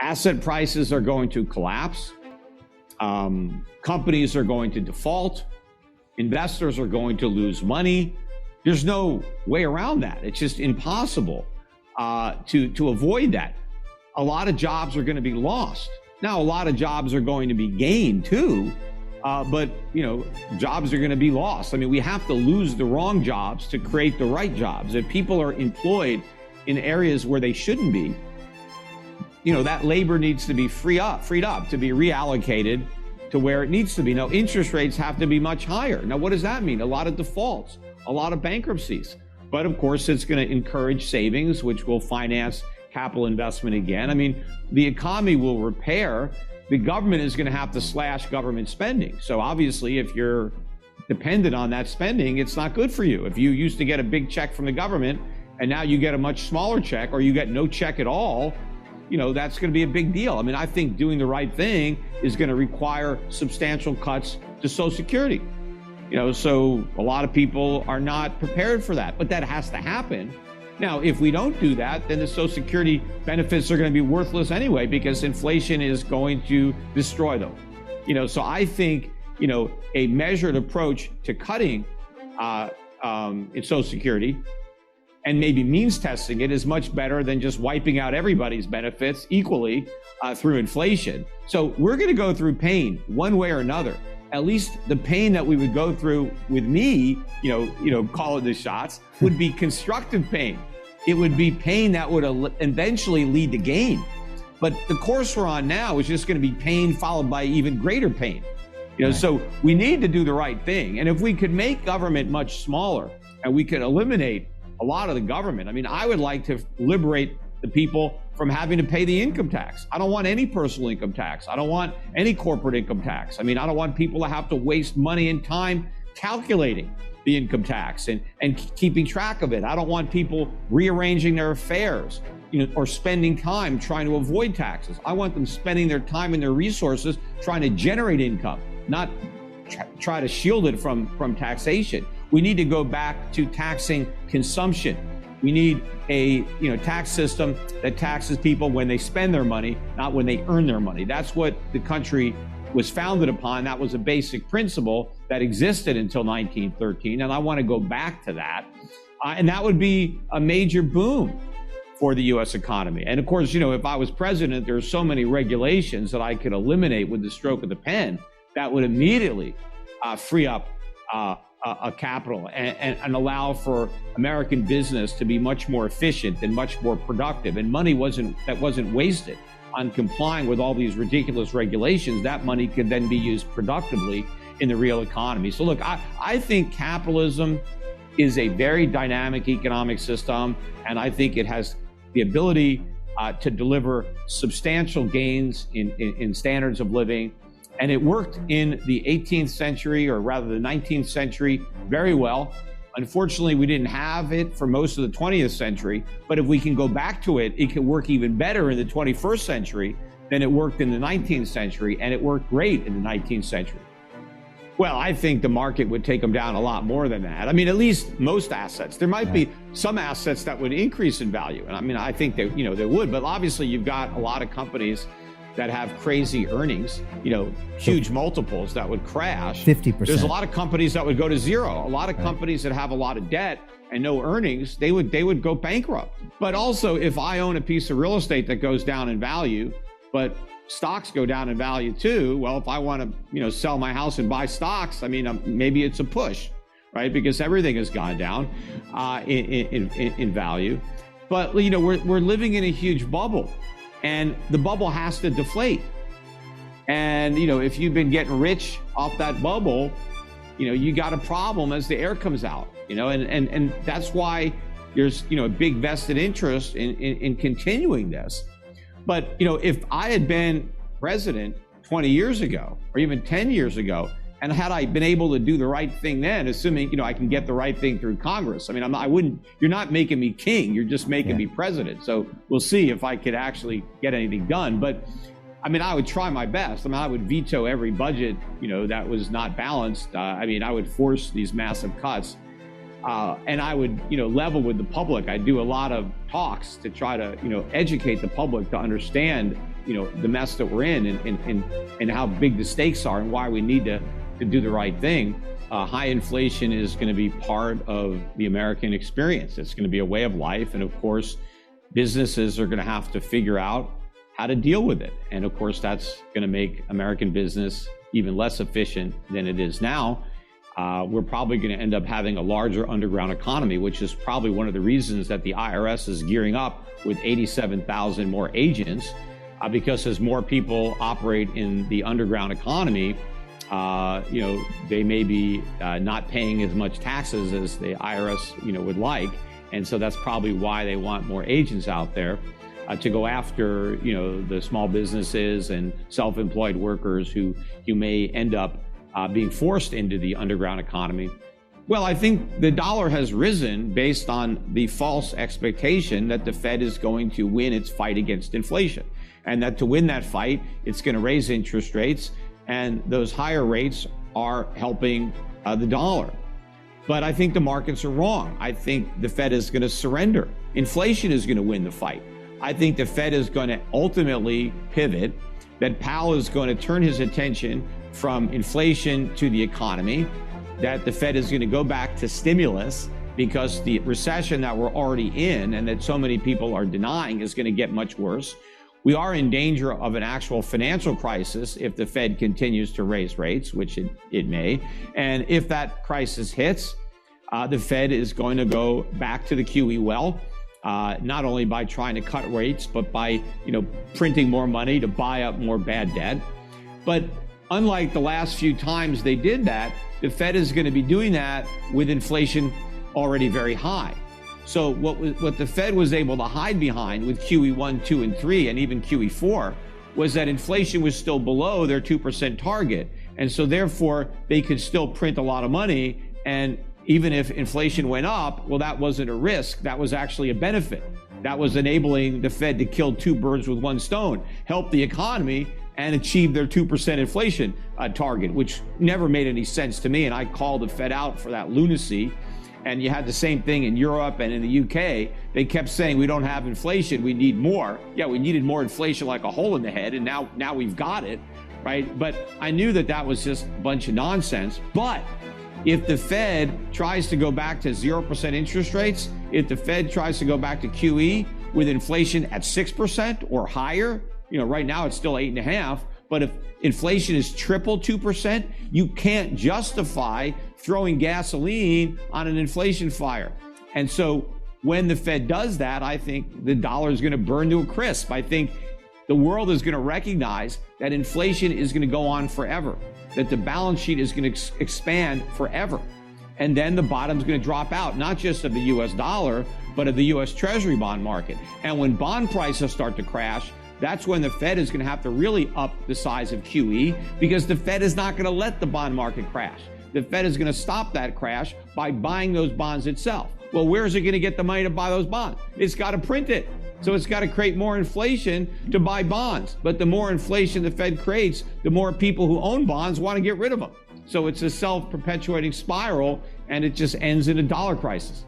Asset prices are going to collapse. Companies are going to default. Investors are going to lose money. There's no way around that. It's just impossible to avoid that. A lot of jobs are going to be lost. Now, a lot of jobs are going to be gained too, but jobs are going to be lost. I mean, we have to lose the wrong jobs to create the right jobs. If people are employed in areas where they shouldn't be, that labor needs to be freed up to be reallocated to where it needs to be. Now, interest rates have to be much higher. Now, what does that mean? A lot of defaults, a lot of bankruptcies. But of course, it's going to encourage savings, which will finance capital investment again. I mean, the economy will repair. The government is going to have to slash government spending. So obviously, if you're dependent on that spending, it's not good for you. If you used to get a big check from the government and now you get a much smaller check, or you get no check at all, that's going to be a big deal. I mean, I think doing the right thing is going to require substantial cuts to Social Security. So a lot of people are not prepared for that, but that has to happen. Now, if we don't do that, then the Social Security benefits are going to be worthless anyway, because inflation is going to destroy them. So I think, a measured approach to cutting in Social Security and maybe means testing it is much better than just wiping out everybody's benefits equally through inflation. So we're going to go through pain one way or another. At least the pain that we would go through with me, calling the shots, would be constructive pain. It would be pain that would eventually lead to gain. But the course we're on now is just going to be pain followed by even greater pain. Right. So we need to do the right thing. And if we could make government much smaller and we could eliminate a lot of the government, I mean, I would like to liberate the people from having to pay the income tax. I don't want any personal income tax. I don't want any corporate income tax. I mean, I don't want people to have to waste money and time calculating the income tax and keeping track of it. I don't want people rearranging their affairs, or spending time trying to avoid taxes. I want them spending their time and their resources trying to generate income, not try to shield it from taxation. We need to go back to taxing consumption. We need a tax system that taxes people when they spend their money, not when they earn their money. That's what the country was founded upon. That was a basic principle that existed until 1913, and I want to go back to that. And that would be a major boom for the U.S. economy. And of course, if I was president, there's so many regulations that I could eliminate with the stroke of the pen that would immediately free up a capital and allow for American business to be much more efficient and much more productive. And money wasn't wasted on complying with all these ridiculous regulations. That money could then be used productively in the real economy. So look, I think capitalism is a very dynamic economic system, and I think it has the ability to deliver substantial gains in standards of living. And it worked in the 18th century, or rather the 19th century, very well. Unfortunately, we didn't have it for most of the 20th century, but if we can go back to it, it can work even better in the 21st century than it worked in the 19th century, and it worked great in the 19th century. Well, I think the market would take them down a lot more than that. I mean, at least most assets. There might be some assets that would increase in value, and I mean, I think that, they would, but obviously you've got a lot of companies that have crazy earnings, huge multiples that would crash. 50%. There's a lot of companies that would go to zero. A lot of companies that have a lot of debt and no earnings, they would go bankrupt. But also, if I own a piece of real estate that goes down in value, but stocks go down in value too, well, if I want to, sell my house and buy stocks, I mean, maybe it's a push, right? Because everything has gone down in value. But, we're living in a huge bubble. And the bubble has to deflate. And, if you've been getting rich off that bubble, you got a problem as the air comes out, and that's why there's, a big vested interest in continuing this. But, if I had been president 20 years ago, or even 10 years ago, and had I been able to do the right thing then, assuming, I can get the right thing through Congress. I mean, you're not making me king, you're just making me president. So we'll see if I could actually get anything done. But I mean, I would try my best. I mean, I would veto every budget, that was not balanced. I mean, I would force these massive cuts. And I would, level with the public. I do a lot of talks to try to, educate the public to understand, the mess that we're in and how big the stakes are and why we need to do the right thing. High inflation is going to be part of the American experience. It's going to be a way of life. And of course, businesses are going to have to figure out how to deal with it. And of course, that's going to make American business even less efficient than it is now. We're probably going to end up having a larger underground economy, which is probably one of the reasons that the IRS is gearing up with 87,000 more agents, because as more people operate in the underground economy, they may be not paying as much taxes as the IRS, would like. And so that's probably why they want more agents out there to go after, the small businesses and self-employed workers who may end up being forced into the underground economy. Well, I think the dollar has risen based on the false expectation that the Fed is going to win its fight against inflation, and that to win that fight, it's going to raise interest rates, and those higher rates are helping the dollar. But I think the markets are wrong. I think the Fed is going to surrender. Inflation is going to win the fight. I think the Fed is going to ultimately pivot, that Powell is going to turn his attention from inflation to the economy, that the Fed is going to go back to stimulus because the recession that we're already in and that so many people are denying is going to get much worse. We are in danger of an actual financial crisis if the Fed continues to raise rates, which it may. And if that crisis hits, the Fed is going to go back to the QE well, not only by trying to cut rates, but by printing more money to buy up more bad debt. But unlike the last few times they did that, the Fed is going to be doing that with inflation already very high. So what the Fed was able to hide behind with QE 1, 2, and 3, and even QE 4, was that inflation was still below their 2% target. And so therefore, they could still print a lot of money. And even if inflation went up, well, that wasn't a risk. That was actually a benefit. That was enabling the Fed to kill two birds with one stone, help the economy and achieve their 2% inflation target, which never made any sense to me. And I called the Fed out for that lunacy. And you had the same thing in Europe and in the UK. They kept saying, we don't have inflation, we need more. Yeah, we needed more inflation like a hole in the head, and now we've got it, right? But I knew that was just a bunch of nonsense. But if the Fed tries to go back to 0% interest rates, if the Fed tries to go back to QE with inflation at 6% or higher, right now it's still 8.5%, but if inflation is triple 2%, you can't justify throwing gasoline on an inflation fire. And so when the Fed does that, I think the dollar is going to burn to a crisp. I think the world is going to recognize that inflation is going to go on forever, that the balance sheet is going to expand forever. And then the bottom's going to drop out, not just of the US dollar, but of the US Treasury bond market. And when bond prices start to crash, that's when the Fed is going to have to really up the size of QE, because the Fed is not going to let the bond market crash. The Fed is going to stop that crash by buying those bonds itself. Well, where is it going to get the money to buy those bonds? It's got to print it. So it's got to create more inflation to buy bonds. But the more inflation the Fed creates, the more people who own bonds want to get rid of them. So it's a self-perpetuating spiral, and it just ends in a dollar crisis.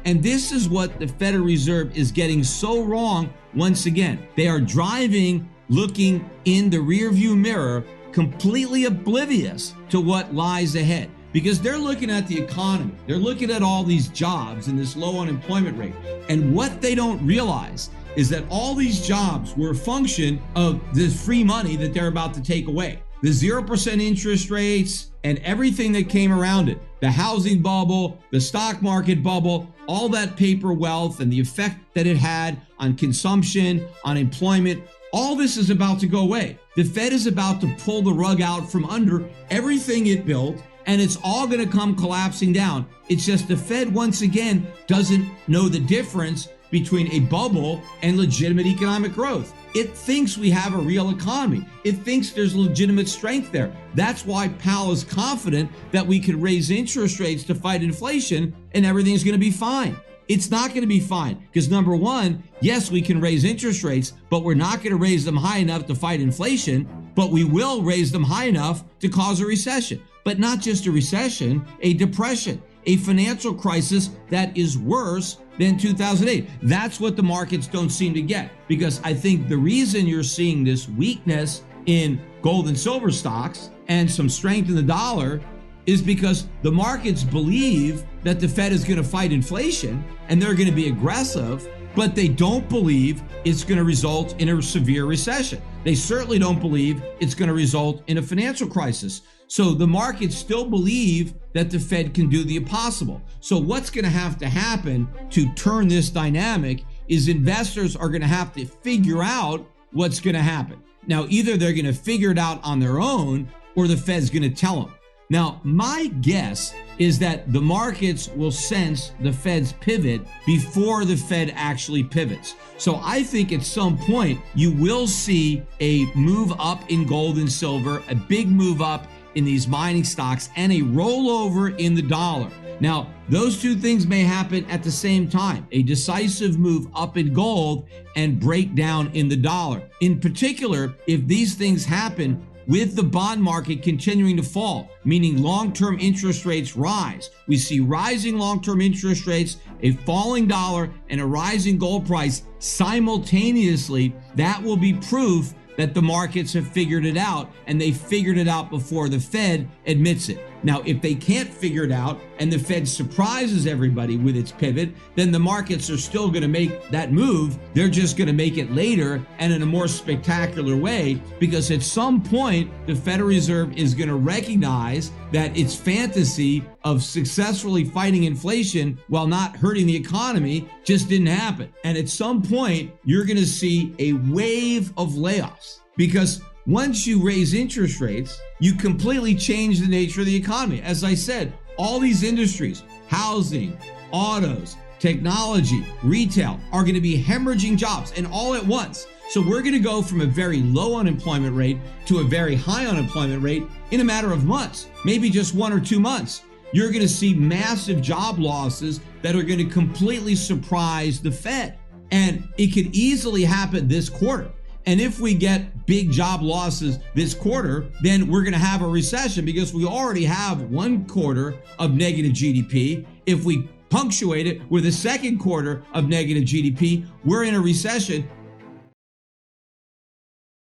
And this is what the Federal Reserve is getting so wrong once again. They are driving, looking in the rearview mirror, completely oblivious to what lies ahead, because they're looking at the economy. They're looking at all these jobs and this low unemployment rate. And what they don't realize is that all these jobs were a function of the free money that they're about to take away. The 0% interest rates and everything that came around it, the housing bubble, the stock market bubble, all that paper wealth and the effect that it had on consumption, on employment, all this is about to go away. The Fed is about to pull the rug out from under everything it built, and it's all going to come collapsing down. It's just the Fed, once again, doesn't know the difference between a bubble and legitimate economic growth. It thinks we have a real economy. It thinks there's legitimate strength there. That's why Powell is confident that we can raise interest rates to fight inflation and everything's going to be fine. It's not going to be fine because, number one, yes, we can raise interest rates, but we're not going to raise them high enough to fight inflation, but we will raise them high enough to cause a recession. But not just a recession, a depression. a financial crisis that is worse than 2008. That's what the markets don't seem to get, because I think the reason you're seeing this weakness in gold and silver stocks and some strength in the dollar is because the markets believe that the Fed is going to fight inflation and they're going to be aggressive, but they don't believe it's going to result in a severe recession. They certainly don't believe it's going to result in a financial crisis. So the markets still believe that the Fed can do the impossible. So what's going to have to happen to turn this dynamic is investors are going to have to figure out what's going to happen. Now, either they're going to figure it out on their own or the Fed's going to tell them. Now, my guess is that the markets will sense the Fed's pivot before the Fed actually pivots. So I think at some point you will see a move up in gold and silver, a big move up in these mining stocks, and a rollover in the dollar. Now, those two things may happen at the same time, a decisive move up in gold and breakdown in the dollar. In particular, if these things happen with the bond market continuing to fall, meaning long-term interest rates rise. We see rising long-term interest rates, a falling dollar, and a rising gold price simultaneously. That will be proof that the markets have figured it out, and they figured it out before the Fed admits it. Now, if they can't figure it out and the Fed surprises everybody with its pivot, then the markets are still going to make that move. They're just going to make it later and in a more spectacular way, because at some point, the Federal Reserve is going to recognize that its fantasy of successfully fighting inflation while not hurting the economy just didn't happen. And at some point, you're going to see a wave of layoffs, because once you raise interest rates, you completely change the nature of the economy. As I said, all these industries, housing, autos, technology, retail, are going to be hemorrhaging jobs, and all at once. So we're going to go from a very low unemployment rate to a very high unemployment rate in a matter of months, maybe just 1 or 2 months. You're going to see massive job losses that are going to completely surprise the Fed. And it could easily happen this quarter. And if we get big job losses this quarter, then we're going to have a recession, because we already have 1 quarter of negative GDP. If we punctuate it with a second quarter of negative GDP, we're in a recession.